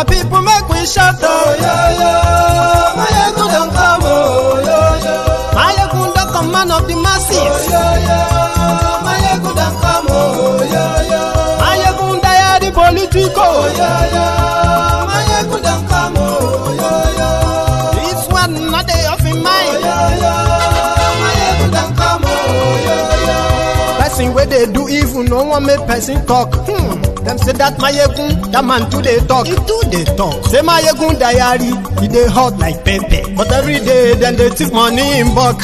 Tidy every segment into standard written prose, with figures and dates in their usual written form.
My people make we shout, oh yeah, yeah. Mayegun don't come, oh yeah, yeah. Mayegun the command of the masses, oh yeah, yeah. Mayegun don't come, oh yeah, yeah. Mayegun the political, oh yeah, yeah. Mayegun don't come, oh yeah, yeah. This one not day of in mind, oh yeah, yeah. Mayegun don't come, oh yeah, yeah. Person where they do evil, no one make person talk. Them say that Mayegun, that man too they talk. He too they talk. Say Mayegun diary, he dey hot like pepper. But every day, then they take money in bulk.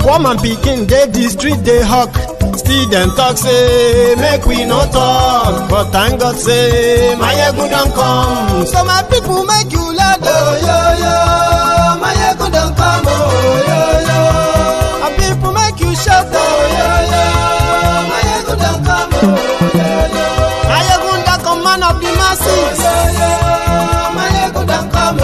Woman picking, they the street they hawk. Still them talk say, make we no talk. But thank God say, Mayegun don't come. So my people make you laugh, oh yeah, yeah. Mayegun don't come, oh yeah, yeah. My people make you shout, oh yeah, yeah. Mayegun don't come, oh yeah, yeah. Mayegun the command of the masses, oh yeah, yeah. Mayegun don't come, oh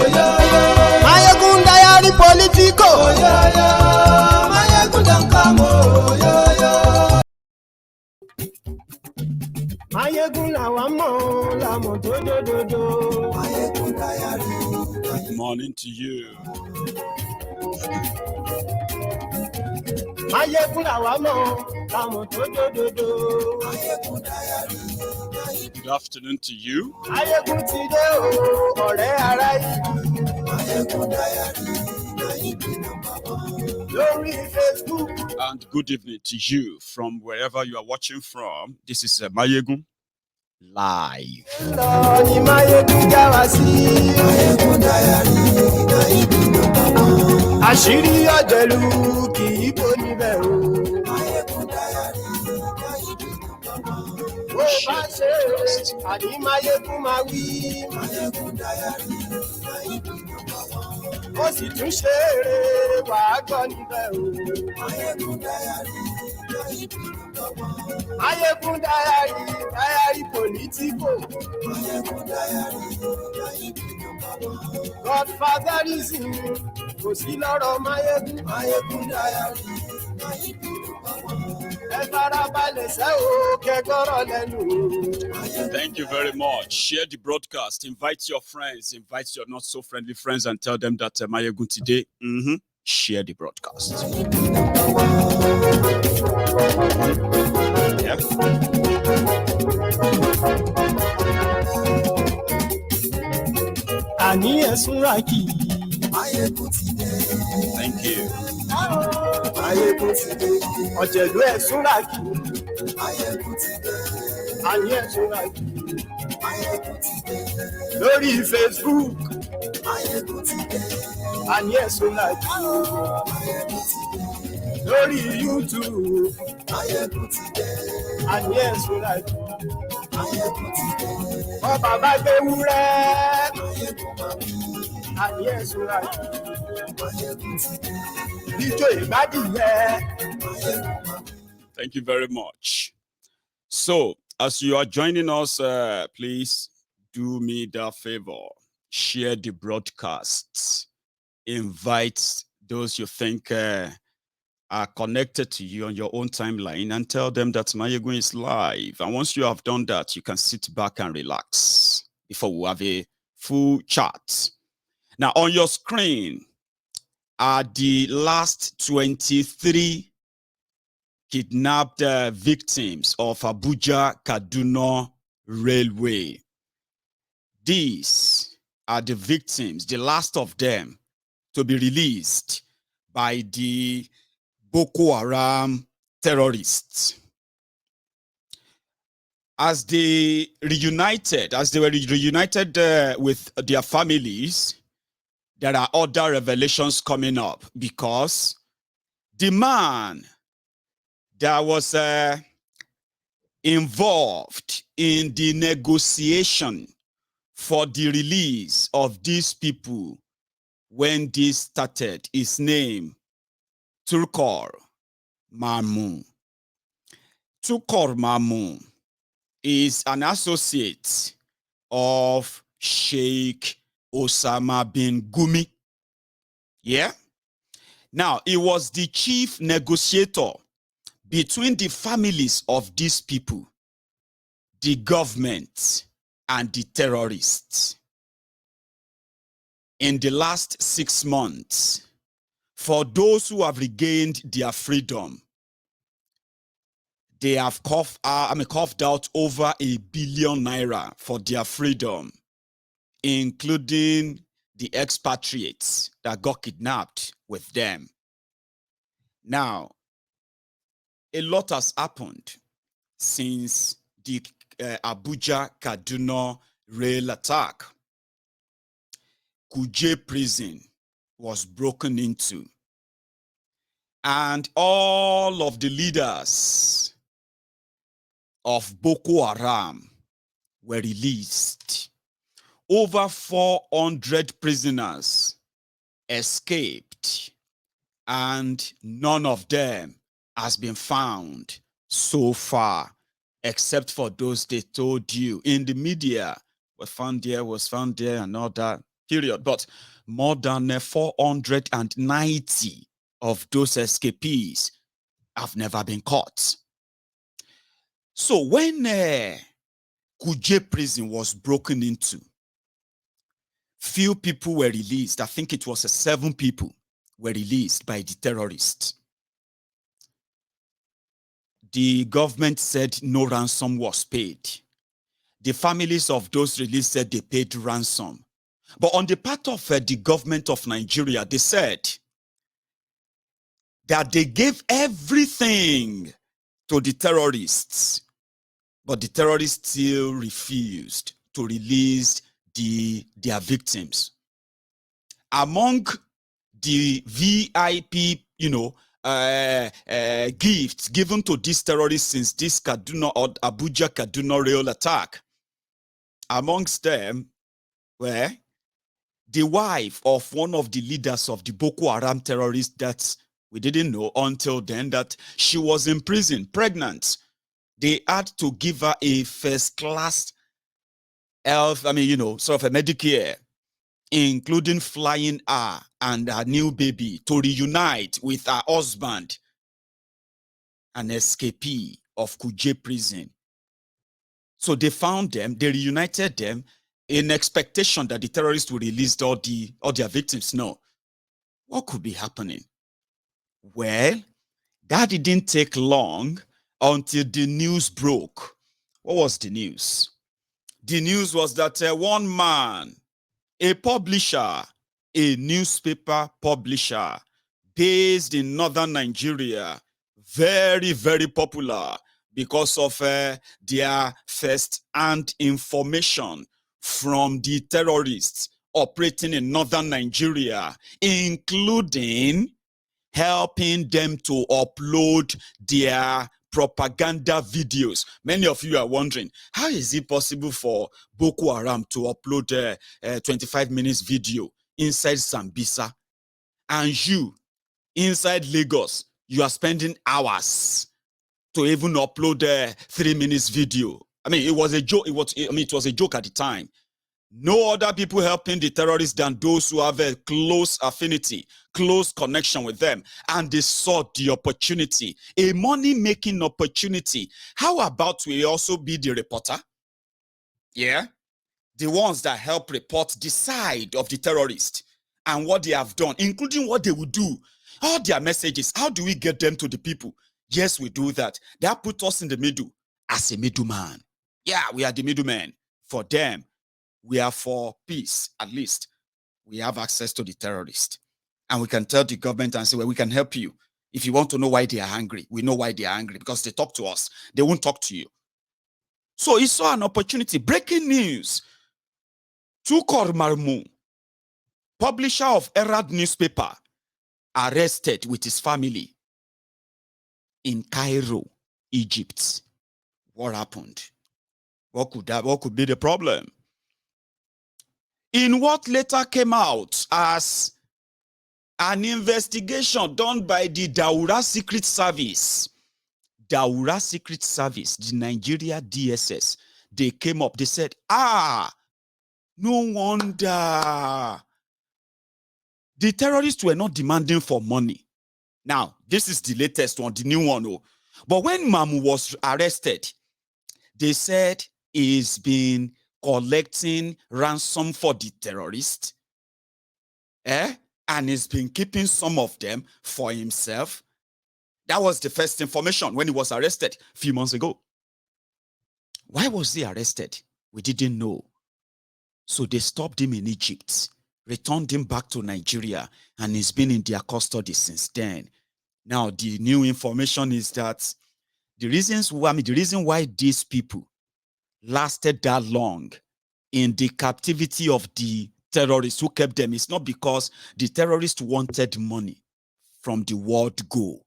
yeah, yeah. Mayegun the political, oh yeah, yeah. Mayegun don't come, oh yeah, yeah. Mayegun la wa mo, la mo do do do do. Mayegun diary. Good morning to you. Mayegun la wa mo, la mo do do do do. Mayegun diary. Good afternoon to you. Mayegun ti dé o, ọ̀rẹ́ ara yìí. Mayegun diary. Lórí Facebook. And good evening to you from wherever you are watching from. This is Mayegun Live. Lọ ni Mayegun já wa sí. Mayegun diary. Àṣírí ọ̀jẹ̀lú kì í bò níbẹ̀ o. Mayegun diary. Bó bá ṣe àní Mayegun máa wí. Mayegun diary. Ó sì tún ṣe eré wàá gbọ́ níbẹ̀ o. Mayegun diary. Mayegun diary, diary political. Mayegun diary. Godfatherism kò sí lọ́rọ̀ Mayegun. Mayegun diary. Ẹ farabalẹ̀ sẹ́ o kẹ́gbọ́rọ̀ lẹ́nu. Thank you very much. Share the broadcast. Invite your friends. Invite your not so friendly friends and tell them that Mayegun today. Share the broadcast. Yeah. Àní ẹ̀sùn rákì. Mayegun ti dé. Thank you. Mayegun ti dé. Ọ̀jẹ̀lú ẹ̀sùn rákì. Mayegun ti dé. Àní ẹ̀sùn rákì. Mayegun ti dé. Lórí Facebook. Mayegun ti dé. Àní ẹ̀sùn rákì. Mayegun ti dé. Lórí YouTube. Mayegun ti dé. Àní ẹ̀sùn rákì. Mayegun ti dé. Ọba bá gbé wúrẹ́. Mayegun máa wí. Àní ẹ̀sùn rákì. Mayegun ti dé. Níjó ìgbádìyẹ. Mayegun máa wí. Thank you very much. So, as you are joining us, please do me that favor. Share the broadcasts. Invite those you think are connected to you on your own timeline and tell them that Mayegun is live. And once you have done that, you can sit back and relax before we have a full chat. Now, on your screen are the last 23 kidnapped victims of Abuja-Kaduna Railway. These are the victims, the last of them, to be released by the Boko Haram terrorists. As they were reunited with their families, there are other revelations coming up because the man that was involved in the negotiation for the release of these people when this started, his name, Turkor Mamu. Turkor Mamu is an associate of Sheikh Osama bin Gumi. Yeah? Now, he was the chief negotiator between the families of these people, the government, and the terrorists. In the last 6 months, for those who have regained their freedom, they have coughed out over ₦1 billion for their freedom, including the expatriates that got kidnapped with them. Now, a lot has happened since the Abuja-Kaduna rail attack. Kuje prison was broken into, and all of the leaders of Boko Haram were released. Over 400 prisoners escaped, and none of them has been found so far, except for those they told you in the media was found there, and all that period. But more than 490 of those escapees have never been caught. So when Kuje prison was broken into, few people were released. I think it was 7 people were released by the terrorists. The government said no ransom was paid. The families of those released said they paid ransom. But on the part of the government of Nigeria, they said that they gave everything to the terrorists, but the terrorists still refused to release their victims. Among the VIP, gifts given to these terrorists since this Abuja-Kaduna rail attack, amongst them were the wife of one of the leaders of the Boko Haram terrorists that we didn't know until then that she was in prison, pregnant. They had to give her a first-class health, sort of a Medicare, including flying her and her new baby to reunite with her husband, an escapee of Kuje prison. So they found them, they reunited them in expectation that the terrorists will release all their victims. No. What could be happening? Well, that didn't take long until the news broke. What was the news? The news was that one man, a publisher, a newspaper publisher based in northern Nigeria, very, very popular because of their first-hand information from the terrorists operating in northern Nigeria, including helping them to upload their propaganda videos. Many of you are wondering, how is it possible for Boko Haram to upload a 25 minutes video inside Sambisa, and you, inside Lagos, you are spending hours to even upload a 3 minutes video? I mean, it was a joke. It was a joke at the time. No other people helping the terrorists than those who have a close affinity, close connection with them, and they saw the opportunity, a money-making opportunity. How about we also be the reporter? Yeah, the ones that help report the side of the terrorists and what they have done, including what they will do, all their messages. How do we get them to the people? Yes, we do that. That put us in the middle as a middleman. Yeah, we are the middlemen for them. We are for peace. At least we have access to the terrorists, and we can tell the government and say, well, we can help you. If you want to know why they are angry, we know why they are angry, because they talk to us. They won't talk to you. So he saw an opportunity. Breaking news. Mamu, publisher of Herald newspaper, arrested with his family in Cairo, Egypt. What happened? What could be the problem? In what later came out as an investigation done by the Daura Secret Service. Daura Secret Service, the Nigeria DSS, they came up, they said, no wonder the terrorists were not demanding for money. Now, this is the latest one, the new one. But when Mamu was arrested, they said he's been collecting ransom for the terrorists, and he's been keeping some of them for himself. That was the first information when he was arrested a few months ago. Why was he arrested? We didn't know. So they stopped him in Egypt, returned him back to Nigeria, and he's been in their custody since then. Now, the new information is that the reason why these people lasted that long in the captivity of the terrorists who kept them is not because the terrorists wanted money from the word go.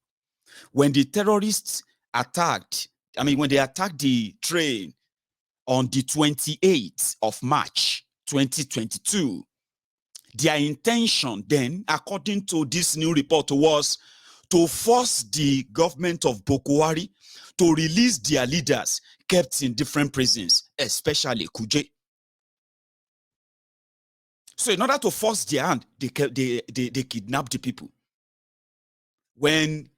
When the terrorists attacked, when they attacked the train on the 28th of March, 2022, their intention then, according to this new report, was to force the government of Boko Haram to release their leaders kept in different prisons, especially Kuje. So in order to force their hand, they kidnapped the people. When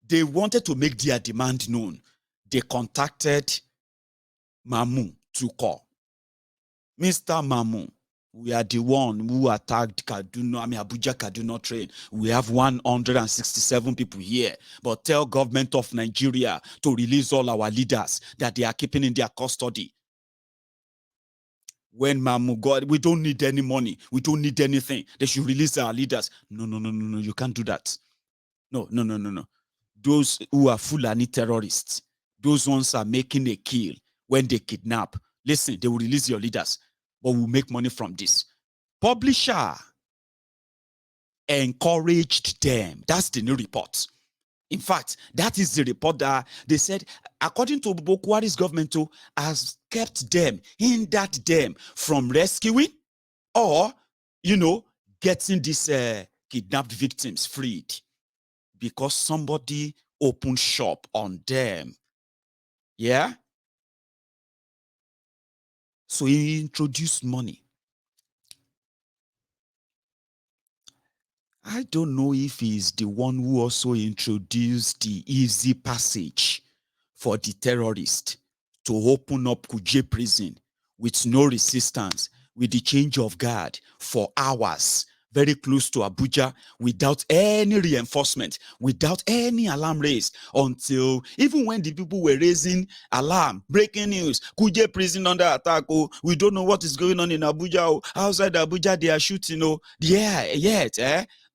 they wanted to make their demand known, they contacted Mamu to call. Mr. Mamu, we are the one who attacked Abuja Kaduna train. We have 167 people here, but tell government of Nigeria to release all our leaders that they are keeping in their custody. When Mamu got, we don't need any money. We don't need anything. They should release our leaders. No, you can't do that. No. Those who are Fulani terrorists, those ones are making a kill when they kidnap. Listen, they will release your leaders, but we'll make money from this. Publisher encouraged them. That's the new report. In fact, that is the report that they said, according to Boko Haram's government, has kept them, hindered them from rescuing or, getting these kidnapped victims freed because somebody opened shop on them. Yeah? So he introduced money. I don't know if he's the one who also introduced the easy passage for the terrorist to open up Kuje prison with no resistance, with the change of guard for hours, very close to Abuja, without any reinforcement, without any alarm raised, until even when the people were raising alarm, breaking news, Kuje prison under attack, we don't know what is going on in Abuja, outside Abuja they are shooting,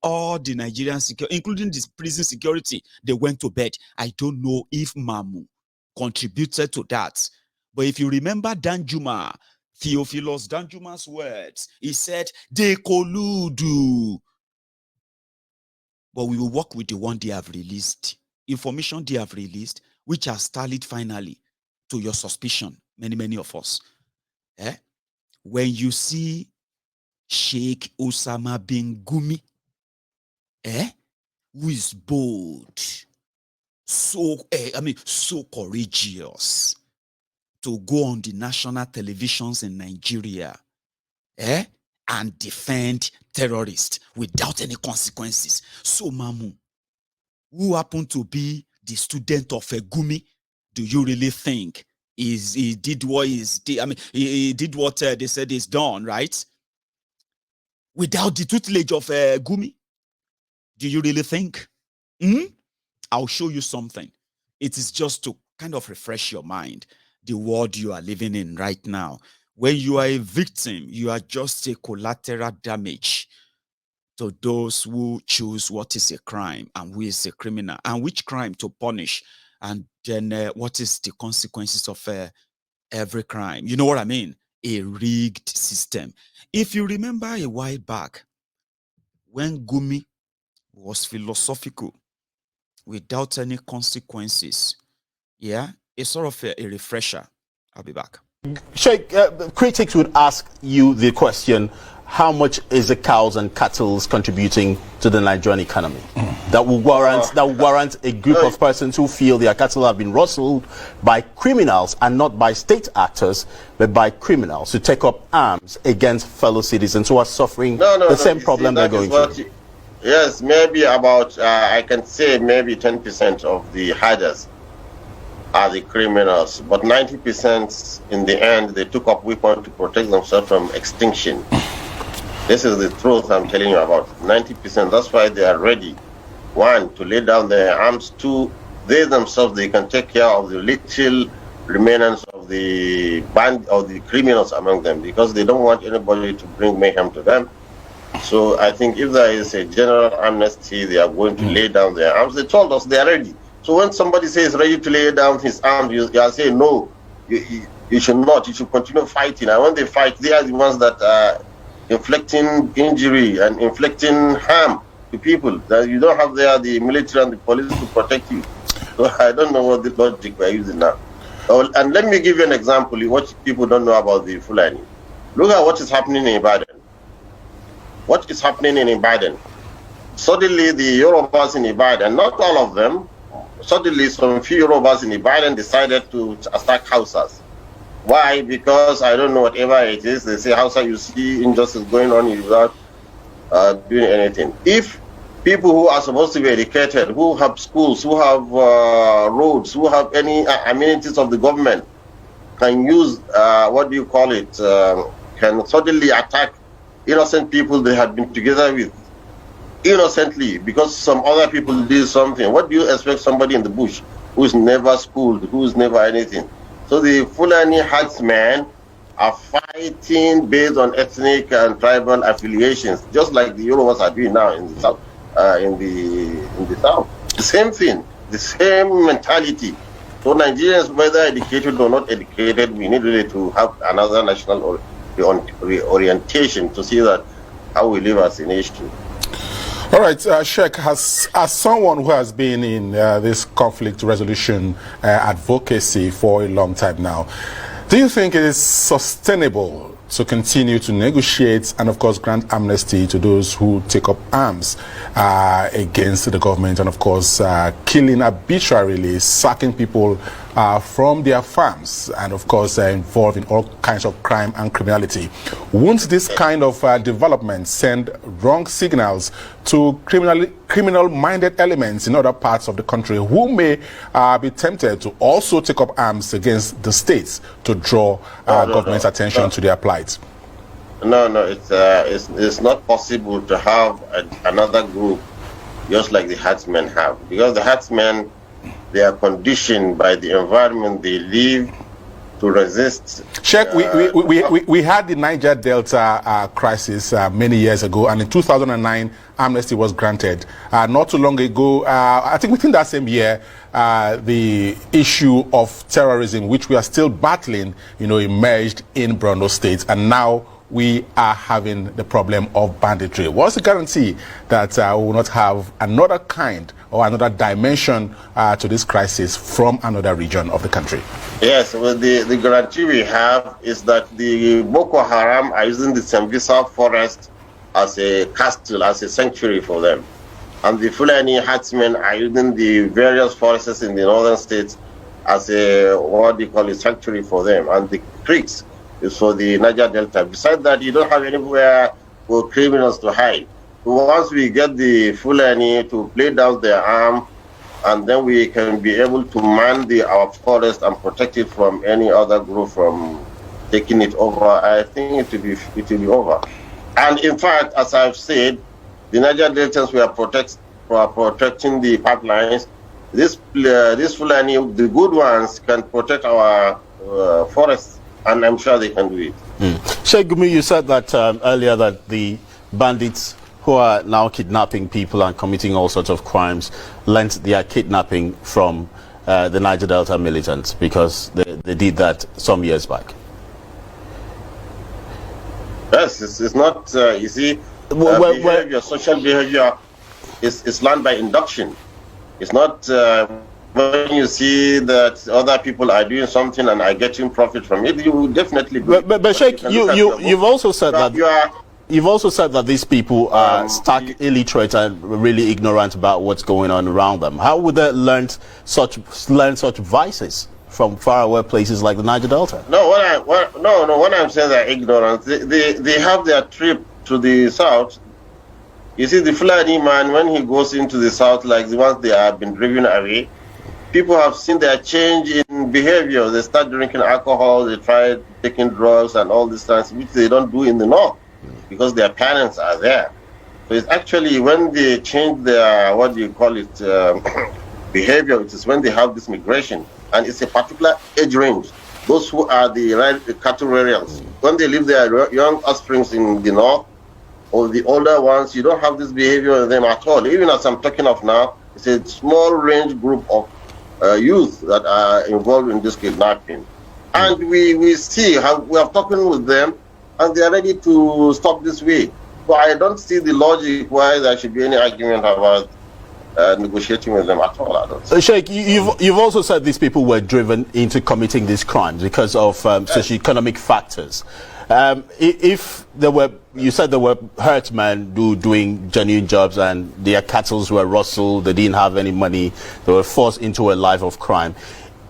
all the Nigerian security, including the prison security, they went to bed. I don't know if Mamu contributed to that. But if you remember Danjuma, Theophilus Danjuma's words, he said, they collude. But we will work with the one they have released. Information they have released, which has tallied finally to your suspicion, many of us. When you see Sheikh Osama bin Gumi, who is bold, so courageous to go on the national televisions in Nigeria, and defend terrorists without any consequences. So Mamu, who happened to be the student of Gumi, do you really think he did what he did what they said is done, right? Without the tutelage of Gumi? Do you really think? I'll show you something. It is just to kind of refresh your mind, the world you are living in right now. When you are a victim, you are just a collateral damage to those who choose what is a crime and who is a criminal and which crime to punish, and then what is the consequences of every crime. You know what I mean? A rigged system. If you remember a while back, when Gumi was philosophical, without any consequences, it's sort of a refresher. I'll be back. Sheikh, critics would ask you the question, how much is the cows and cattle contributing to the Nigerian economy? That will warrant a group of persons who feel their cattle have been rustled by criminals, and not by state actors, but by criminals who take up arms against fellow citizens who are suffering the same problem they're going through. Yes, maybe about, I can say maybe 10% of the herders are the criminals, but 90% in the end, they took up weapons to protect themselves from extinction. This is the truth I'm telling you about. 90%, that's why they are ready. One, to lay down their arms. Two, they themselves, they can take care of the little remnants of the band of the criminals among them, because they don't want anybody to bring mayhem to them. So I think if there is a general amnesty, they are going to lay down their arms. They told us they are ready. So when somebody says ready to lay down his arms, you are saying no, you should not. You should continue fighting. And when they fight, they are the ones that are inflicting injury and inflicting harm to people. That you don't have there the military and the police to protect you. So I don't know what the logic we're using now. And let me give you an example, what people don't know about the Fulani. Look at what is happening in Ibadan. What is happening in Ibadan? Suddenly the Yorubas in Ibadan, not all of them, suddenly some few Yorubas in Ibadan decided to attack Hausas. Why? Because I don't know, whatever it is, they say Hausa, you see injustice going on without doing anything. If people who are supposed to be educated, who have schools, who have roads, who have any amenities of the government, can use, can suddenly attack innocent people they have been together with, innocently, because some other people did something. What do you expect somebody in the bush who is never schooled, who is never anything? So the Fulani herdsmen are fighting based on ethnic and tribal affiliations, just like the Yorubas are doing now in the south. In the south, the same thing, the same mentality. So Nigerians, whether educated or not educated, we need really to have another national orientation to see that how we live as a nation. All right, Sheikh, as someone who has been in this conflict resolution advocacy for a long time now, do you think it is sustainable to continue to negotiate and, of course, grant amnesty to those who take up arms against the government and, of course, killing arbitrarily, sacking people from their farms and, of course, involved in all kinds of crime and criminality? Won't this kind of development send wrong signals to criminal-minded elements in other parts of the country who may be tempted to also take up arms against the states to draw government's attention to their plight? No, it's not possible to have another group just like the herdsmen have, because the herdsmen, they are conditioned by the environment they live to resist. Sheikh, we had the Niger Delta crisis many years ago, and in 2009, amnesty was granted. Not too long ago, I think within that same year, the issue of terrorism, which we are still battling, emerged in Borno State, and now we are having the problem of banditry. What's the guarantee that we will not have another kind or another dimension to this crisis from another region of the country? Yes, well, the guarantee we have is that the Boko Haram are using the Sambisa forest as a castle, as a sanctuary for them. And the Fulani herdsmen are using the various forests in the northern states as a, sanctuary for them. And the creeks is for the Niger Delta. Besides that, you don't have anywhere for criminals to hide. So once we get the Fulani to play down their arm, and then we can be able to man our forest and protect it from any other group from taking it over, I think it will be over. And in fact, as I've said, the Niger Deltas were protecting the pipelines. This Fulani, the good ones, can protect our forests. And I'm sure they can do it. Sheikh Gumi, you said that earlier that the bandits who are now kidnapping people and committing all sorts of crimes learnt their kidnapping from the Niger Delta militants, because they did that some years back. Yes, it's not, you see, social behavior is learned by induction. It's not when you see that other people are doing something and are getting profit from it, you will definitely do it. But Sheikh, you've also said that these people are stark illiterate and really ignorant about what's going on around them. How would they learn such vices from faraway places like the Niger Delta? No, when I'm saying they're ignorant, they have their trip to the south. You see, the Fulani man, when he goes into the south, like the ones they have been driven away, people have seen their change in behavior. They start drinking alcohol, they try taking drugs and all these things, which they don't do in the north because their parents are there. So it's actually when they change their, what do you call it, behavior, it is when they have this migration. And it's a particular age range. Those who are the cattle rearers, when they leave their young offsprings in the north, or the older ones, you don't have this behavior in them at all. Even as I'm talking of now, it's a small range group of youth that are involved in this kidnapping. And we see how we are talking with them, and they are ready to stop this way. So I don't see the logic why there should be any argument about negotiating with them at all. I don't. Sheikh, you've also said these people were driven into committing these crimes because of socio-economic factors. If there were, you said there were herdsmen doing genuine jobs and their cattle were rustled, they didn't have any money, they were forced into a life of crime.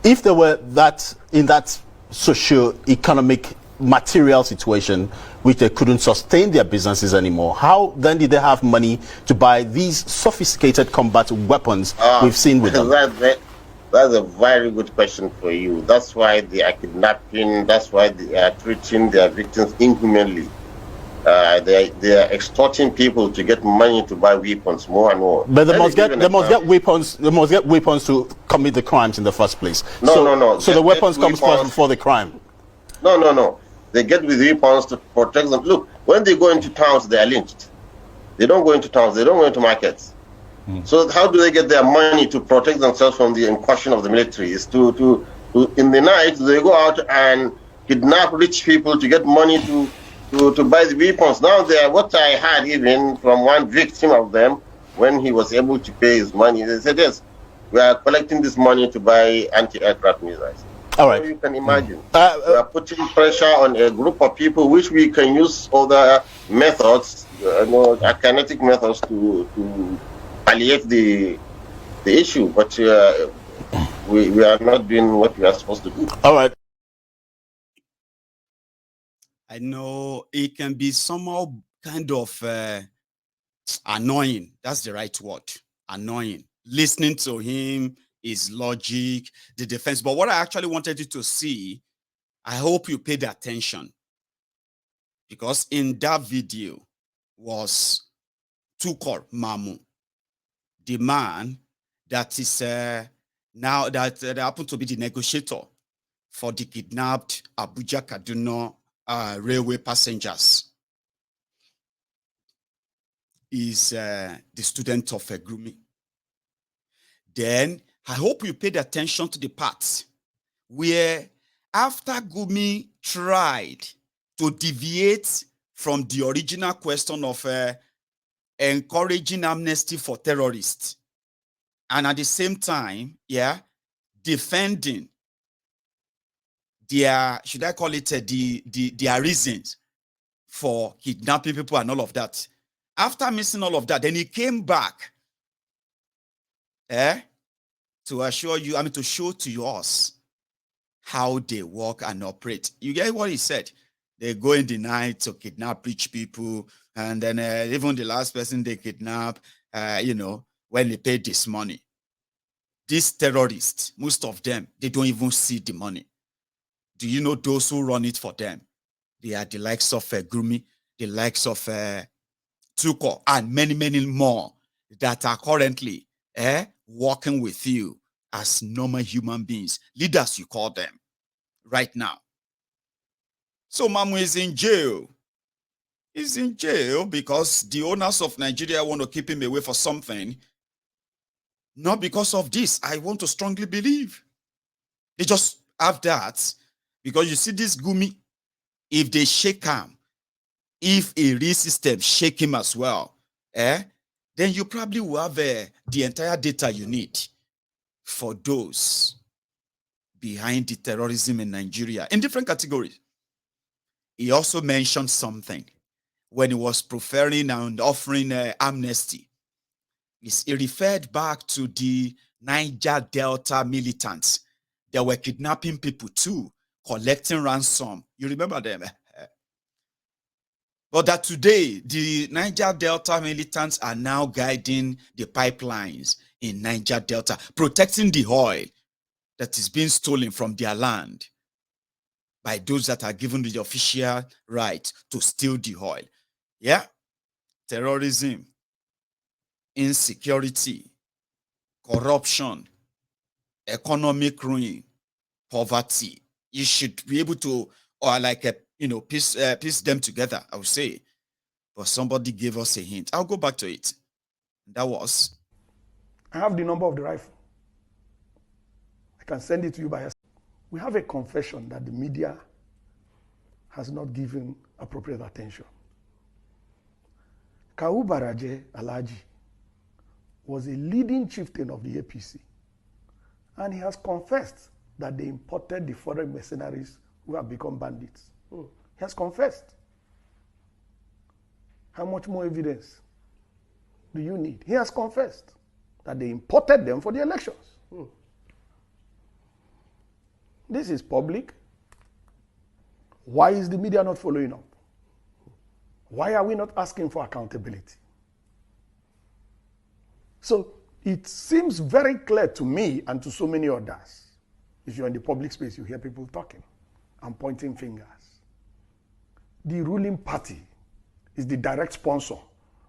If there were that, in that socio-economic material situation which they couldn't sustain their businesses anymore, how then did they have money to buy these sophisticated combat weapons we've seen with them? That's a very good question for you. That's why they are kidnapping, that's why they are treating their victims inhumanely. They are extorting people to get money to buy weapons more and more. But they must get weapons to commit the crimes in the first place. No. So the weapons comes first before the crime. No. They get with weapons to protect them. Look, when they go into towns, they are lynched. They don't go into towns, they don't go into markets. So how do they get their money to protect themselves from the incursion of the military? Is to in the night they go out and kidnap rich people to get money to buy the weapons. Now they are, what I heard even from one victim of them, when he was able to pay his money, they said, yes, we are collecting this money to buy anti-aircraft missiles. All right. So you can imagine. We are putting pressure on a group of people which we can use other methods, kinetic methods to palliate the issue, but we are not doing what we are supposed to do. All right. I know it can be somehow kind of annoying. That's the right word. Annoying. Listening to him, his logic, the defense. But what I actually wanted you to see, I hope you paid attention. Because in that video was Tukor Mamu, the man that is now that happened to be the negotiator for the kidnapped Abuja Kaduna railway passengers. Is the student of Gumi. Then I hope you paid attention to the part where after Gumi tried to deviate from the original question of encouraging amnesty for terrorists, and at the same time, defending their, should I call it their reasons for kidnapping people and all of that. After missing all of that, then he came back to assure you, to show to us how they work and operate. You get what he said? They go in the night to kidnap rich people, and then even the last person they kidnap, when they pay this money. These terrorists, most of them, they don't even see the money. Do you know those who run it for them? They are the likes of Gumi, the likes of Tuko, and many, many more that are currently working with you as normal human beings, leaders you call them, right now. So Mamu is in jail. He's in jail because the owners of Nigeria want to keep him away for something. Not because of this, I want to strongly believe. They just have that because you see this Gumi, if they shake him, if a real system shake him as well, then you probably will have the entire data you need for those behind the terrorism in Nigeria in different categories. He also mentioned something when he was preferring and offering amnesty. He referred back to the Niger Delta militants. They were kidnapping people too, collecting ransom. You remember them? But that today, the Niger Delta militants are now guiding the pipelines in Niger Delta, protecting the oil that is being stolen from their land by those that are given the official right to steal the oil. Yeah? Terrorism, insecurity, corruption, economic ruin, poverty. You should be able to, or like, piece them together, I would say. But somebody gave us a hint. I'll go back to it. That was. I have the number of the rifle. I can send it to you by SMS. We have a confession that the media has not given appropriate attention. Kawu Baraje Alhaji was a leading chieftain of the APC, and he has confessed that they imported the foreign mercenaries who have become bandits. He has confessed. How much more evidence do you need? He has confessed that they imported them for the elections. This is public. Why is the media not following up? Why are we not asking for accountability? So it seems very clear to me and to so many others. If you're in the public space, you hear people talking and pointing fingers. The ruling party is the direct sponsor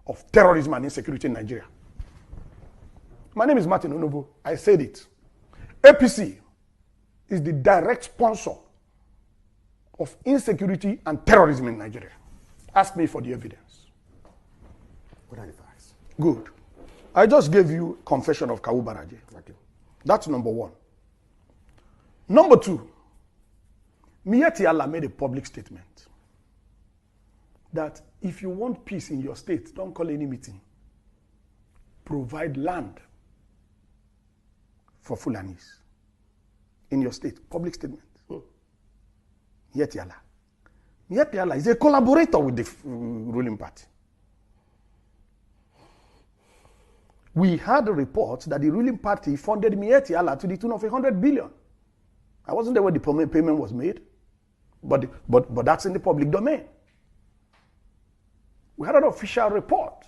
of terrorism and insecurity in Nigeria. My name is Martin Onobo. I said it. APC is the direct sponsor of insecurity and terrorism in Nigeria. Ask me for the evidence. What are the facts? Good. I just gave you confession of Kawu Baraje. Okay. That's number one. Number two, Miyetti Allah made a public statement that if you want peace in your state, don't call any meeting. Provide land for Fulanis in your state. Public statement. Miyetti Allah. Miyetti Allah is a collaborator with the ruling party. We had a report that the ruling party funded Miyetti Allah to the tune of 100 billion. I wasn't there when the payment was made, but that's in the public domain. We had an official report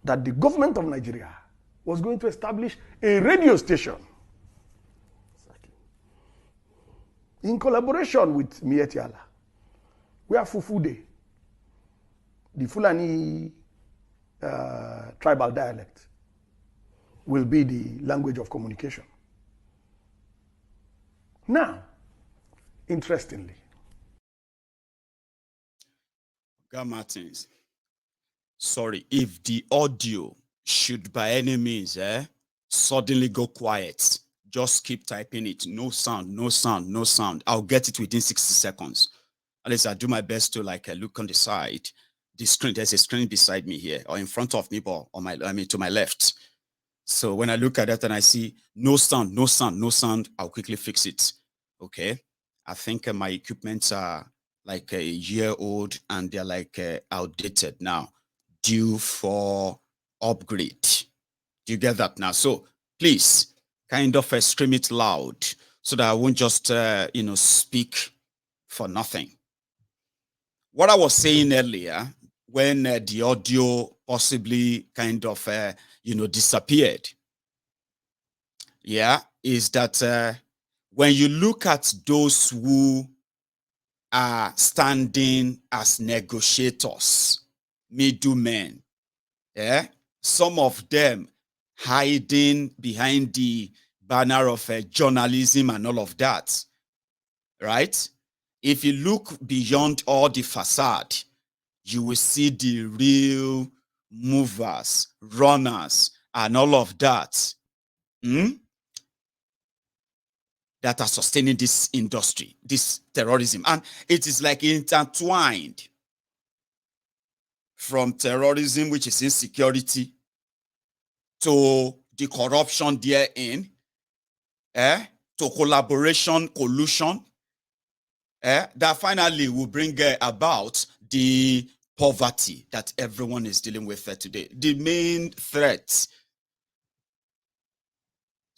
that the government of Nigeria was going to establish a radio station in collaboration with Miyetti Allah, where Fufude, the Fulani tribal dialect, will be the language of communication. Now, interestingly, Martins, sorry, if the audio should by any means suddenly go quiet, just keep typing it. No sound, no sound, no sound. I'll get it within 60 seconds. At least I'll do my best to look on the side. The screen, there's a screen beside me here, or in front of me, or on to my left. So when I look at that and I see no sound, no sound, no sound, I'll quickly fix it. Okay. I think my equipments are like a year old and they're outdated now, due for upgrade. Do you get that now? So please kind of scream it loud so that I won't just, speak for nothing. What I was saying earlier, when the audio possibly kind of, disappeared, is that when you look at those who are standing as negotiators, middlemen, some of them hiding behind the banner of journalism and all of that, right? If you look beyond all the facade, you will see the real movers, runners, and all of that that are sustaining this industry, this terrorism. And it is like intertwined from terrorism, which is insecurity, to the corruption therein, to collaboration, collusion, that finally will bring about the poverty that everyone is dealing with today. The main threat.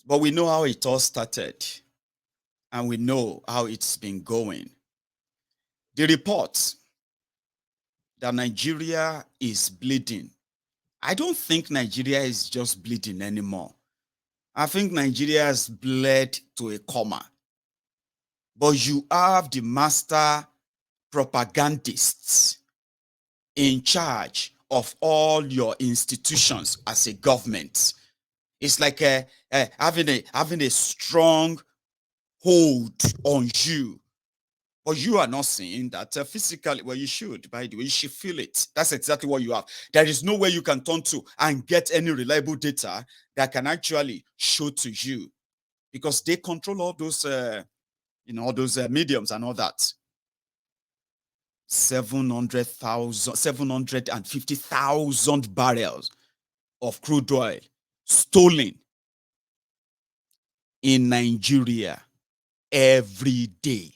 But we know how it all started, and we know how it's been going. The report that Nigeria is bleeding, I don't think Nigeria is just bleeding anymore. I think Nigeria has bled to a comma. But you have the master propagandists in charge of all your institutions as a government. It's like having a strong hold on you. But you are not seeing that physically. Well, you should, by the way, you should feel it. That's exactly what you have. There is no way you can turn to and get any reliable data that can actually show to you, because they control all those, all those mediums and all that. 750,000 barrels of crude oil stolen in Nigeria every day.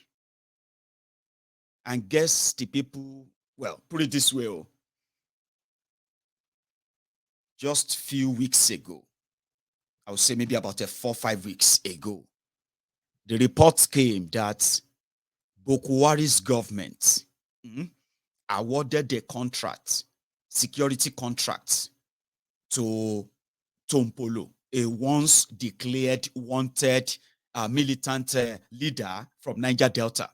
And guess the people, well, put it this way, just a few weeks ago, I would say maybe about 4 or 5 weeks ago, the reports came that Boko's government awarded a contract, security contract, to Tompolo, a once declared wanted militant leader from Niger Delta.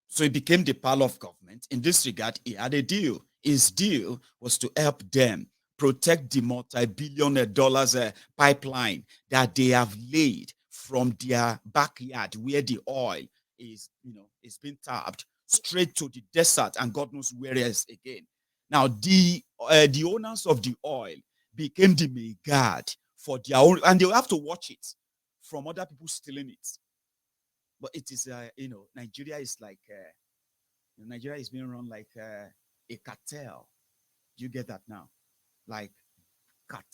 So he became the pal of government. In this regard, he had a deal. His deal was to help them protect the multi-billion dollars pipeline that they have laid from their backyard, where the oil is, is being tapped, straight to the desert and God knows where else again. Now, the owners of the oil became the main guard for their own, and they'll have to watch it from other people stealing it. But it is, Nigeria is like, Nigeria is being run like a cartel. Do you get that now? Like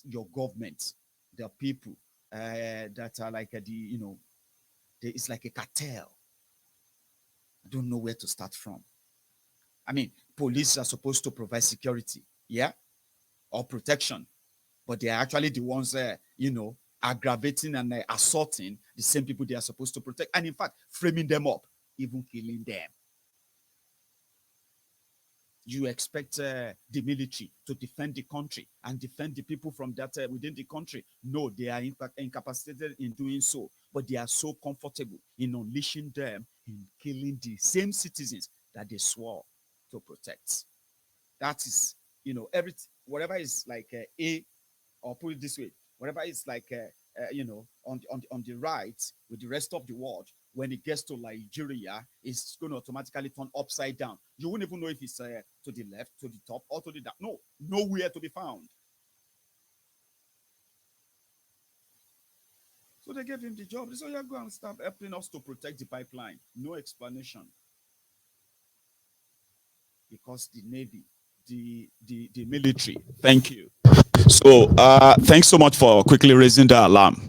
your government, the people that are like it's like a cartel. I don't know where to start from. I mean, police are supposed to provide security, yeah, or protection, but they are actually the ones, aggravating and assaulting the same people they are supposed to protect, and in fact, framing them up, even killing them. You expect the military to defend the country and defend the people from that within the country. No, they are incapacitated in doing so, but they are so comfortable in unleashing them, in killing the same citizens that they swore to protect. That is, everything, whatever is like or put it this way, whatever is like, on the right with the rest of the world, when it gets to Nigeria, it's going to automatically turn upside down. You won't even know if it's to the left, to the top, or to the down. No, nowhere to be found. So they gave him the job. So you're going to start helping us to protect the pipeline. No explanation. Because the Navy, the military. Thank you. So thanks so much for quickly raising the alarm.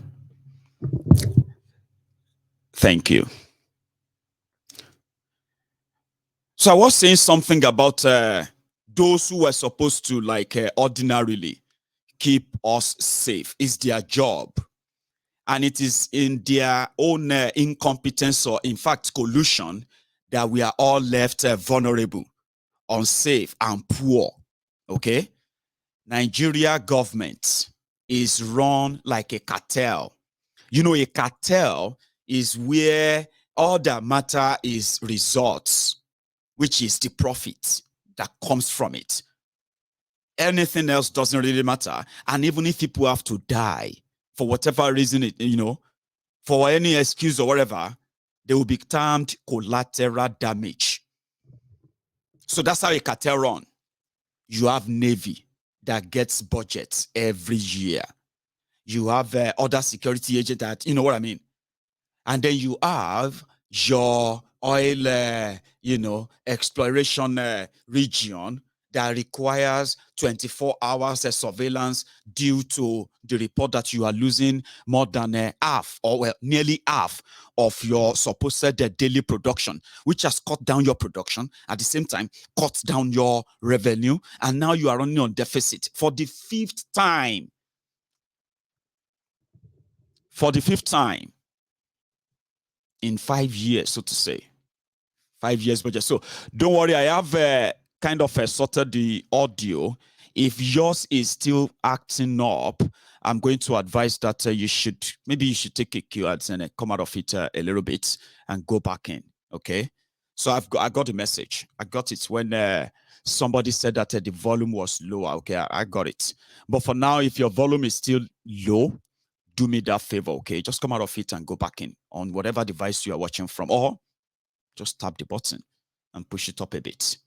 Thank you. So I was saying something about those who were supposed to ordinarily keep us safe. It's their job. And it is in their own incompetence, or in fact collusion, that we are all left vulnerable, unsafe and poor. Okay? Nigeria government is run like a cartel. A cartel is where all that matter is results, which is the profit that comes from it. Anything else doesn't really matter. And even if people have to die for whatever reason, for any excuse or whatever, they will be termed collateral damage. So that's how a cartel run. You have Navy that gets budgets every year. You have other security agents that, you know what I mean? And then you have your oil, exploration region that requires 24 hours of surveillance due to the report that you are losing more than half, or nearly half of your supposed daily production, which has cut down your production, at the same time, cut down your revenue, and now you are running on deficit for the 5th time. For the 5th time in 5 years, so to say. 5 years budget. So don't worry, I have kind of sorted the audio. If yours is still acting up, I'm going to advise that you should take a cue and come out of it a little bit and go back in. Okay. So I got the message. I got it when somebody said that the volume was low. Okay, I got it. But for now, if your volume is still low, do me that favor. Okay, just come out of it and go back in on whatever device you are watching from, or just tap the button and push it up a bit.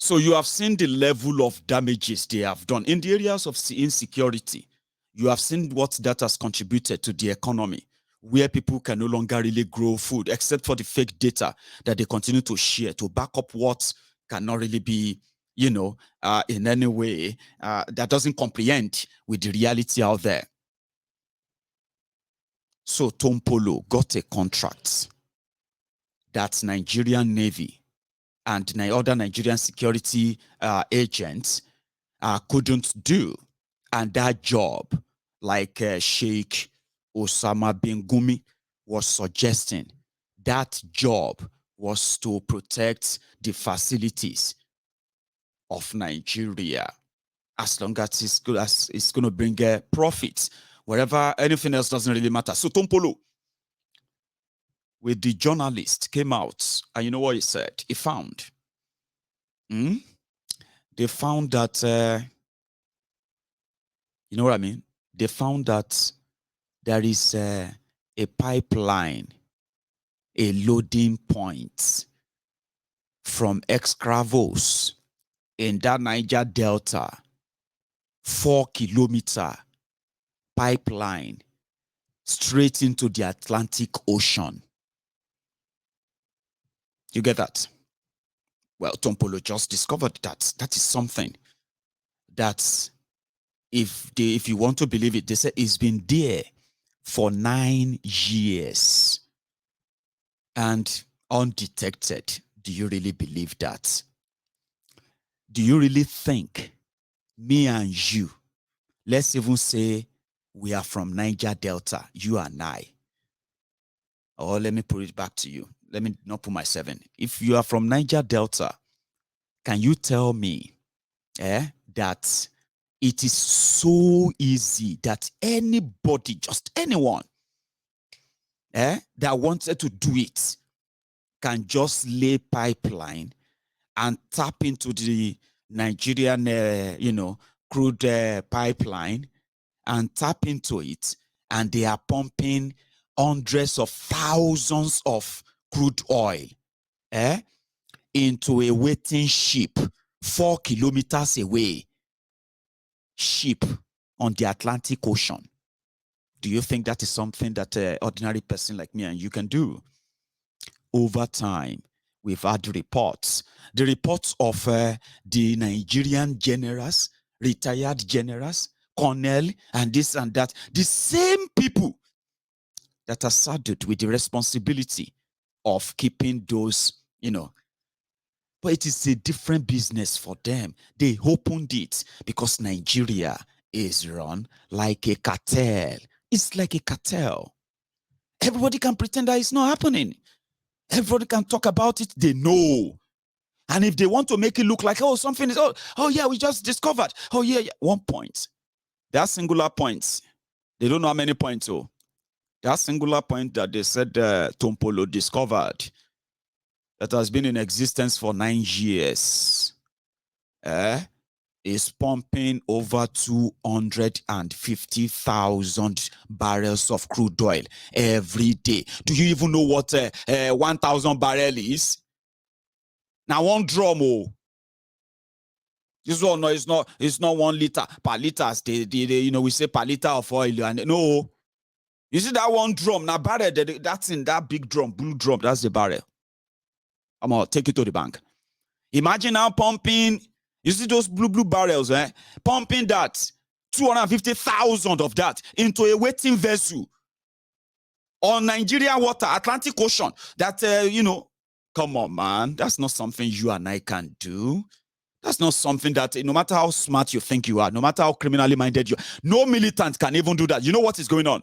So you have seen the level of damages they have done in the areas of insecurity. You have seen what that has contributed to the economy, where people can no longer really grow food, except for the fake data that they continue to share to back up what cannot really be, in any way that doesn't comprehend with the reality out there. So Tompolo got a contract that Nigerian Navy and other Nigerian security agents couldn't do. And that job, like Sheikh Osama bin Gumi was suggesting, that job was to protect the facilities of Nigeria, as long as it's going to bring profits. Wherever, anything else doesn't really matter. So Tompolo, with the journalist, came out, and you know what he said? He found. They found that, you know what I mean? They found that there is a pipeline, a loading point from Excravos in that Niger Delta, 4-kilometer pipeline straight into the Atlantic Ocean. You get that? Well, Tompolo just discovered that. That is something that, if you want to believe it, they say it's been there for 9 years and undetected. Do you really believe that? Do you really think me and you, let's even say we are from Niger Delta, you and I, or let me put it back to you. Let me not put myself in. If you are from Niger Delta, can you tell me that it is so easy that anybody, just anyone, that wanted to do it, can just lay pipeline and tap into the Nigerian, crude pipeline and tap into it, and they are pumping hundreds of thousands of crude oil into a waiting ship 4 kilometers away, ship on the Atlantic Ocean? Do you think that is something that an ordinary person like me and you can do? Over time, we've had reports. The reports of the Nigerian generals, retired generals, colonel, and this and that. The same people that are saddled with the responsibility of keeping those, But it is a different business for them. They opened it because Nigeria is run like a cartel. It's like a cartel. Everybody can pretend that it's not happening. Everybody can talk about it. They know. And if they want to make it look like, oh, something is, oh yeah, we just discovered. Oh yeah. 1 point. There are singular points. They don't know how many points. Oh, that singular point that they said Tompolo discovered, that has been in existence for 9 years, is pumping over 250,000 barrels of crude oil every day. Do you even know what 1,000 barrel is? Now, one drum, this one, no, it's not 1 liter per liter. We say per liter of oil, and no, you see that one drum, now barrel, that's in that big drum, blue drum, that's the barrel. I'm gonna take it to the bank. Imagine now pumping, you see those blue barrels, pumping that 250,000 of that into a waiting vessel on Nigerian water, Atlantic Ocean. That come on, man, that's not something you and I can do. That's not something that, no matter how smart you think you are, no matter how criminally minded you are, no militant can even do that. You know what is going on?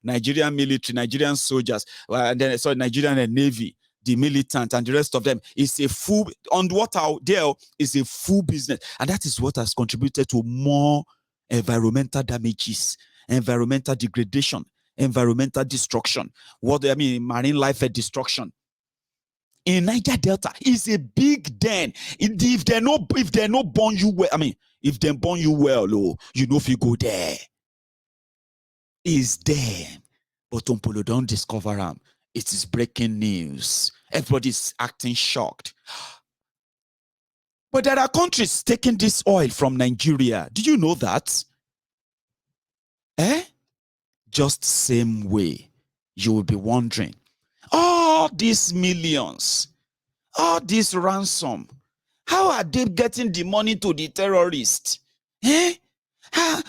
Nigerian military, Nigerian soldiers, and then Nigerian Navy, the militant, and the rest of them. It's a full underwater out there is a full business, and that is what has contributed to more environmental damages, environmental degradation, environmental destruction. What I mean, marine life destruction. In Niger Delta is a big den. If they no born you well, I mean, if they born you well, you know if you go there, is there. But Ompolo don't discover them. It is breaking news. Everybody's acting shocked. But there are countries taking this oil from Nigeria. Do you know that? Just same way, you will be wondering, all these millions, all this ransom, how are they getting the money to the terrorists?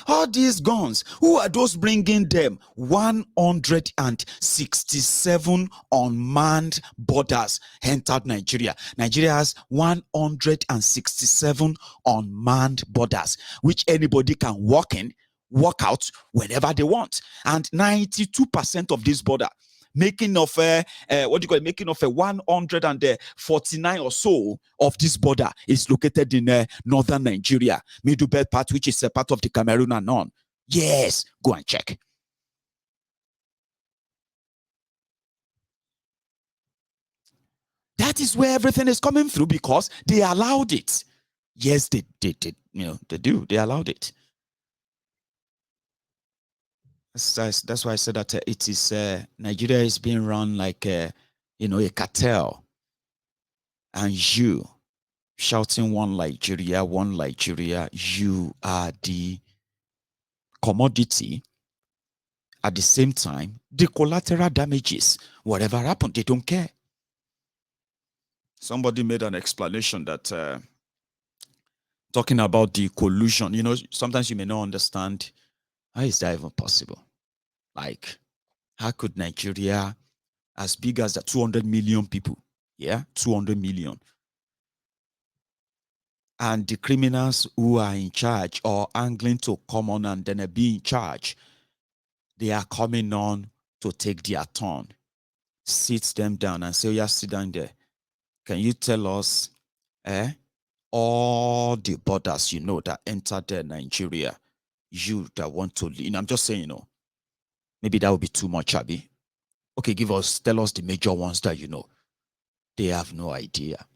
All these guns, who are those bringing them? 167 unmanned borders entered Nigeria. Nigeria has 167 unmanned borders, which anybody can walk in, walk out whenever they want. And 92% of this border, making of making of a 149 or so of this border is located in northern Nigeria, middle belt part, which is a part of the Cameroon and on. Yes, go and check. That is where everything is coming through because they allowed it. Yes, they did. They allowed it. That's why I said that it is Nigeria is being run like a cartel, and you shouting one Nigeria, you are the commodity. At the same time, the collateral damages, whatever happened, they don't care. Somebody made an explanation that talking about the collusion, sometimes you may not understand. How is that even possible? Like, how could Nigeria, as big as the 200 million people, 200 million, and the criminals who are in charge or angling to come on and then be in charge, they are coming on to take their turn, sit them down and say, "Yeah, sit down there. Can you tell us all the borders that entered Nigeria? You that want to leave." I'm just saying, maybe that would be too much, Abby. Okay, tell us the major ones that They have no idea.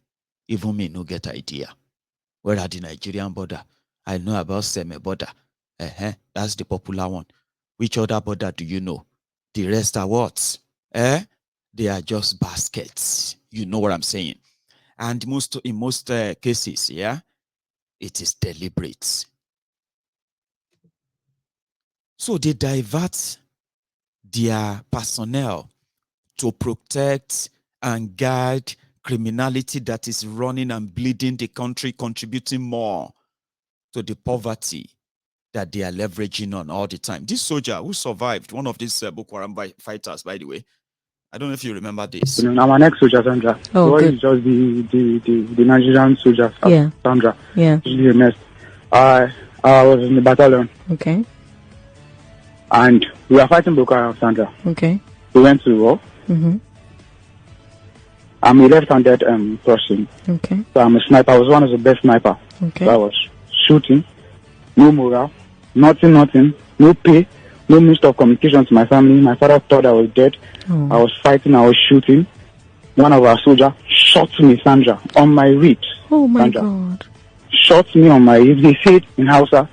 Even me no get idea. Where are the Nigerian border? I know about Seme border. That's the popular one. Which other border do you know? The rest are what? They are just baskets. You know what I'm saying? And in most cases, it is deliberate. So they divert their personnel to protect and guard criminality that is running and bleeding the country, contributing more to the poverty that they are leveraging on all the time. This soldier who survived, one of these Boko Haram fighters, by the way, I don't know if you remember this. I'm an ex-soldier, Sandra. Oh, so good. It's just the Nigerian soldier, Sandra. Yeah. She's the next. I was in the battalion. Okay. And we were fighting Boko Haram, Sandra. Okay. We went to war. Mm-hmm. I'm a left-handed person. Okay. So I'm a sniper. I was one of the best sniper. Okay. So I was shooting, no morale, nothing, no pay, no means of communication to my family. My father thought I was dead. Oh. I was fighting, I was shooting. One of our soldiers shot me, Sandra, on my ribs. Oh my Sandra. God. Shot me on my ribs. They said in Hausa,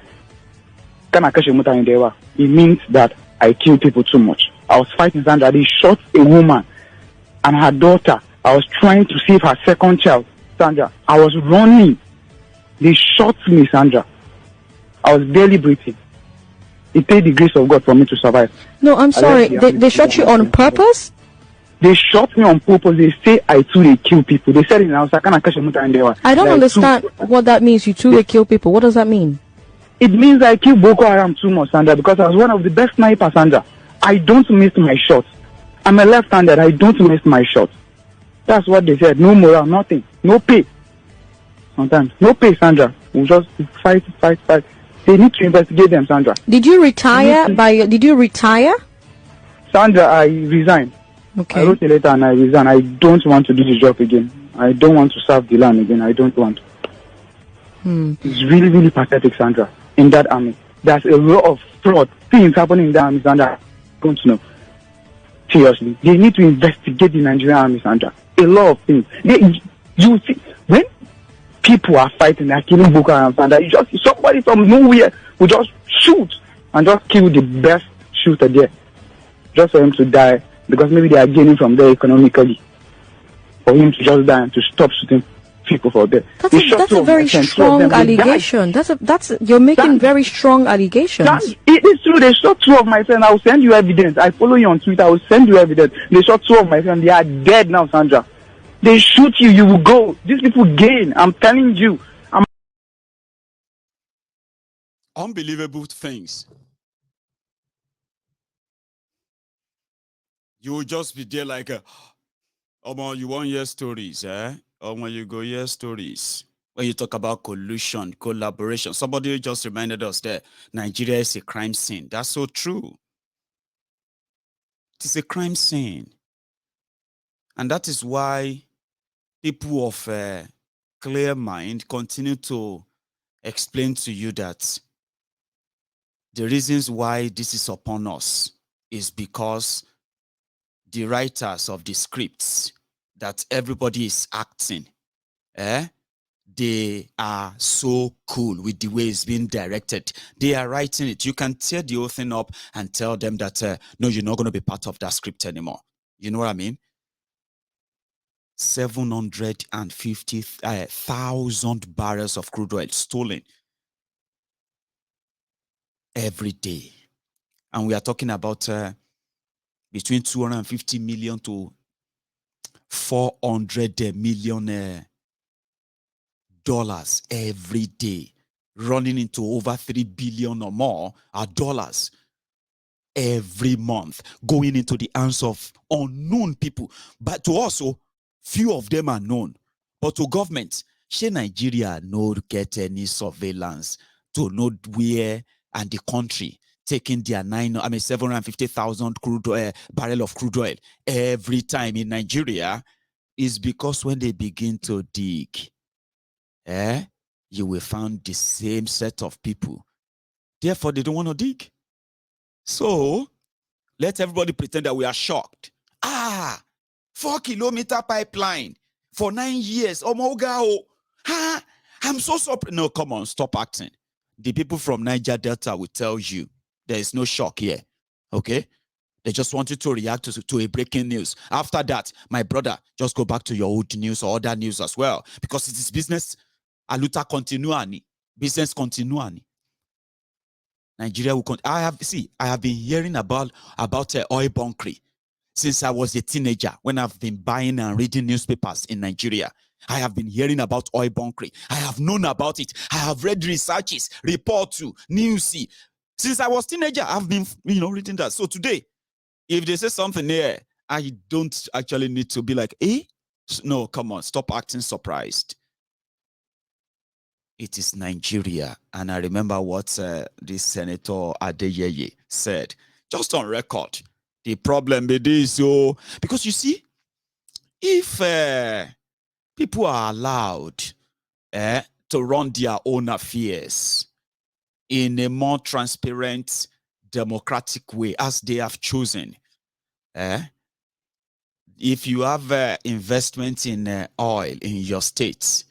it means that I kill people too much. I was fighting, Sandra. They shot a woman and her daughter. I was trying to save her second child, Sandra. I was running. They shot me, Sandra. I was barely breathing. It takes the grace of God for me to survive. No, I'm sorry. They shot you on purpose? They shot me on purpose. They say I too they kill people. They said in Hausa, I don't understand what that means. You too they kill people. What does that mean? It means I kill Boko Haram too much, Sandra, because I was one of the best snipers, Sandra. I don't miss my shots. I'm a left-handed. I don't miss my shots. That's what they said. No morale, nothing. No pay. Sometimes. No pay, Sandra. We just fight. They need to investigate them, Sandra. Did you retire Did you retire? Sandra, I resign. Okay. I wrote a letter and I resign. I don't want to do the job again. I don't want to serve the land again. I don't want. It's really, really pathetic, Sandra, in that army. There's a lot of fraud things happening in the army, Sandra. I don't know. Seriously. They need to investigate the Nigerian army, Sandra. A lot of things. You see, when people are fighting, they're killing Boko Haram, Sandra, somebody from nowhere will just shoot and just kill the best shooter there. Just for him to die, because maybe they are gaining from there economically. For him to just die and to stop shooting people for there. That's a very strong allegation. You're making very strong allegations. It is true. They shot 2 of my friends. I will send you evidence. I follow you on Twitter. I will send you evidence. They shot 2 of my friends. They are dead now, Sandra. They shoot you. You will go. These people gain. I'm telling you. Unbelievable things. You will just be there like, you want hear stories, eh? When you go hear stories. When you talk about collusion, collaboration, somebody just reminded us that Nigeria is a crime scene. That's so true. It is a crime scene. And that is why people of clear mind continue to explain to you that the reasons why this is upon us is because the writers of the scripts that everybody is acting, they are so cool with the way it's being directed. They are writing it. You can tear the whole thing up and tell them that, no, you're not going to be part of that script anymore. You know what I mean? 750,000 barrels of crude oil stolen every day. And we are talking about between 250 million to 400 million dollars every day, running into over 3 billion or more dollars every month, going into the hands of unknown people. But to also, few of them are known. But to government, Nigeria no get any surveillance to know where and the country taking their 750,000 barrel of crude oil every time in Nigeria is because when they begin to dig, you will find the same set of people. Therefore, they don't want to dig. So, let everybody pretend that we are shocked. 4-kilometer pipeline for 9 years. Oh my God. I'm so surprised. No, come on, stop acting. The people from Niger Delta will tell you there is no shock here. Okay? They just want you to react to a breaking news. After that, my brother, just go back to your old news or other news as well. Because it is business. Aluta continuani. Business continuani. Nigeria will continue. I have been hearing about oil bunkering since I was a teenager, when I've been buying and reading newspapers in Nigeria. I have been hearing about oil bunkering. I have known about it. I have read researches, report to, newsy. Since I was a teenager, I've been reading that. So today, if they say something there, I don't actually need to be like, no, come on, stop acting surprised. It is Nigeria. And I remember what this Senator Adeyeye said, just on record. The problem with this, because you see, if people are allowed to run their own affairs in a more transparent, democratic way, as they have chosen, if you have investment in oil in your states,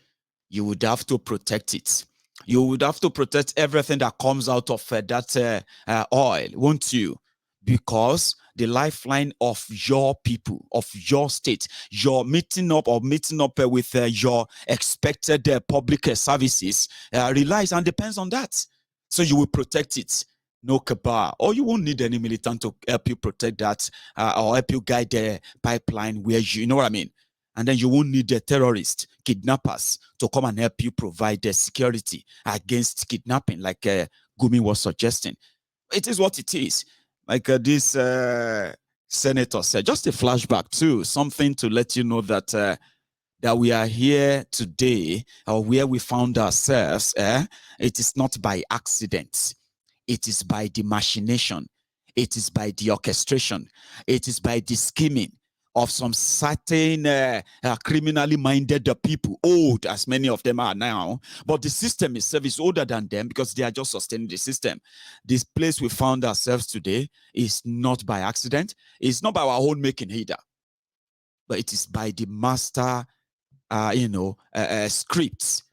you would have to protect it. You would have to protect everything that comes out of that oil, won't you? Because the lifeline of your people, of your state, your meeting up with your expected public services relies and depends on that. So you will protect it. No cabal, or you won't need any militant to help you protect that or help you guide the pipeline where you know what I mean. And then you won't need the terrorists, kidnappers to come and help you provide the security against kidnapping, like Gumi was suggesting. It is what it is. Like this senator said, just a flashback too, something to let you know that that we are here today, or where we found ourselves. It is not by accident. It is by the machination. It is by the orchestration. It is by the scheming of some certain criminally minded people, old as many of them are now. But the system itself is older than them because they are just sustaining the system. This place we found ourselves today is not by accident. It's not by our own making either. But it is by the master, scripts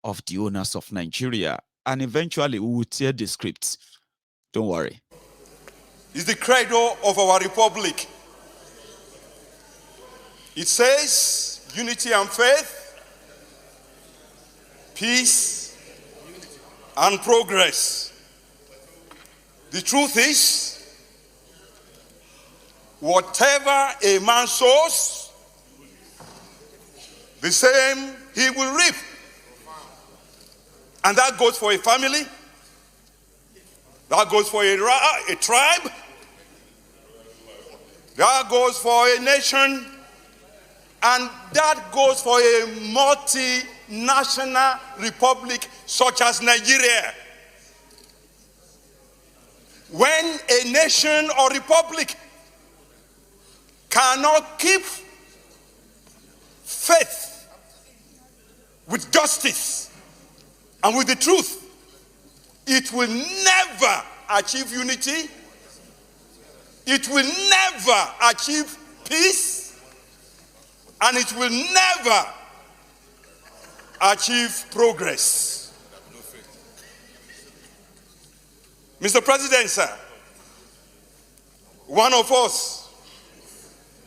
of the owners of Nigeria. And eventually we will tear the scripts. Don't worry. It's the credo of our republic. It says unity and faith, peace and progress. The truth is, whatever a man sows, the same he will reap. And that goes for a family, that goes for a tribe, that goes for a nation, and that goes for a multinational republic such as Nigeria. When a nation or republic cannot keep faith with justice and with the truth, it will never achieve unity. It will never achieve peace. And it will never achieve progress. Mr. President, sir, one of us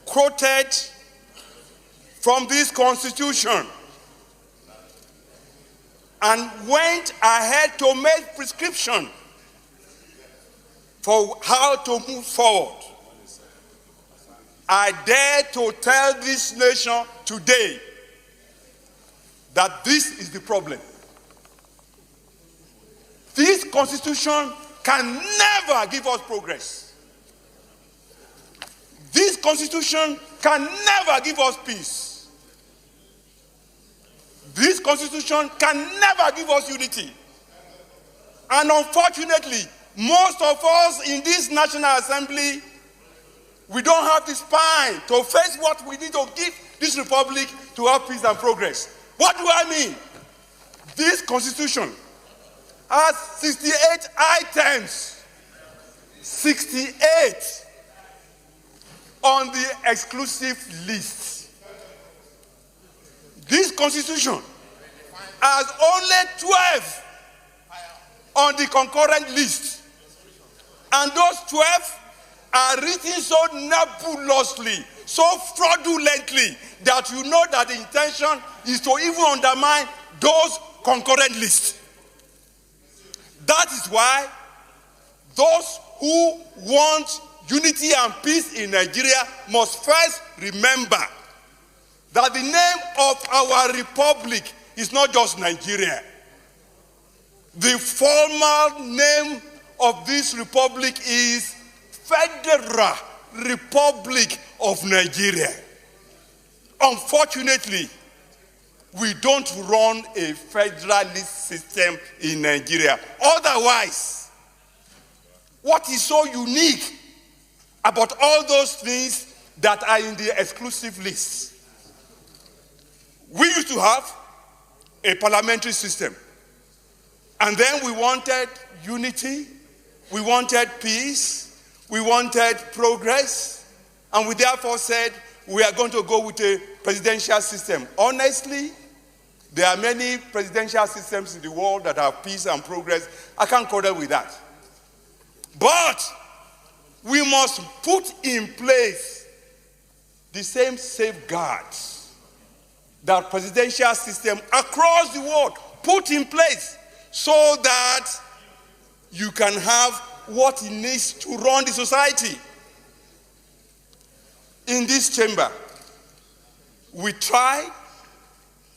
quoted from this constitution and went ahead to make prescription for how to move forward. I dare to tell this nation today that this is the problem. This constitution can never give us progress. This constitution can never give us peace. This constitution can never give us unity. And unfortunately, most of us in this National Assembly, we don't have the spine to face what we need to give this republic to have peace and progress. What do I mean? This constitution has 68 items. 68 on the exclusive list. This constitution has only 12 on the concurrent list. And those 12 are written so nebulously, so fraudulently, that you know that the intention is to even undermine those concurrent lists. That is why those who want unity and peace in Nigeria must first remember that the name of our republic is not just Nigeria. The formal name of this republic is Federal Republic of Nigeria. Unfortunately, we don't run a federalist system in Nigeria. Otherwise, what is so unique about all those things that are in the exclusive list? We used to have a parliamentary system. And then we wanted unity, we wanted peace, we wanted progress, and we therefore said we are going to go with a presidential system. Honestly, there are many presidential systems in the world that have peace and progress. I can't quarrel with that. But we must put in place the same safeguards that presidential system across the world put in place so that you can have what it needs to run the society. In this chamber, we try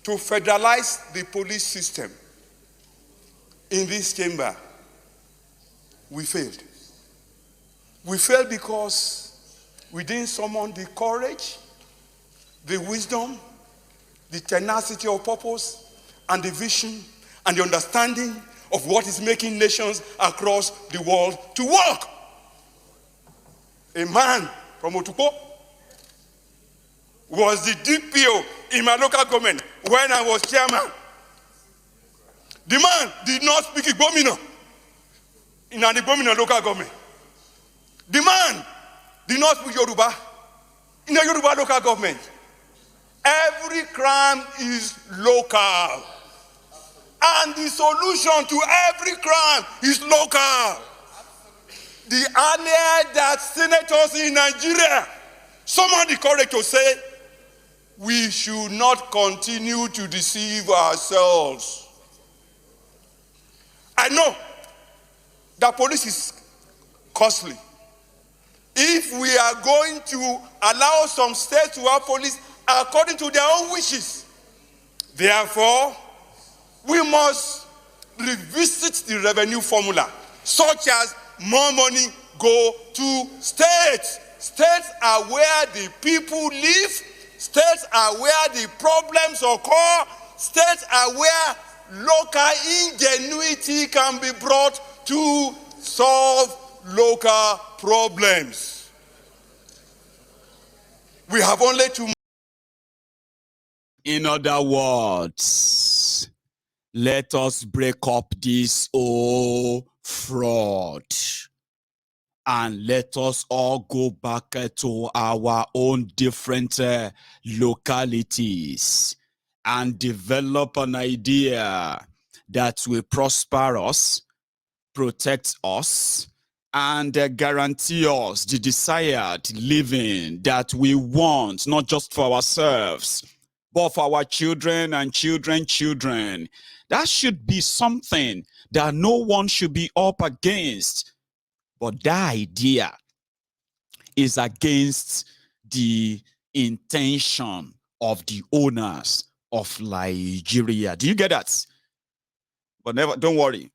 to federalize the police system. In this chamber, we failed. We failed because we didn't summon the courage, the wisdom, the tenacity of purpose, and the vision, and the understanding of what is making nations across the world to work. a man from Otupo, was the DPO in my local government when I was chairman. The man did not speak Igbo in an Igbo local government. The man did not speak Yoruba in a Yoruba local government. Every crime is local. And the solution to every crime is local. The earlier that senators in Nigeria summon the courage to say, we should not continue to deceive ourselves. I know that police is costly. If we are going to allow some states to have police according to their own wishes, therefore, we must revisit the revenue formula, such as more money go to states. States are where the people live. States are where the problems occur. States are where local ingenuity can be brought to solve local problems. We have only to. In other words, let us break up this fraud and let us all go back to our own different localities and develop an idea that will prosper us, protect us, and guarantee us the desired living that we want, not just for ourselves, but for our children and children. That should be something that no one should be up against. But that idea is against the intention of the owners of Nigeria. Do you get that? But never, don't worry.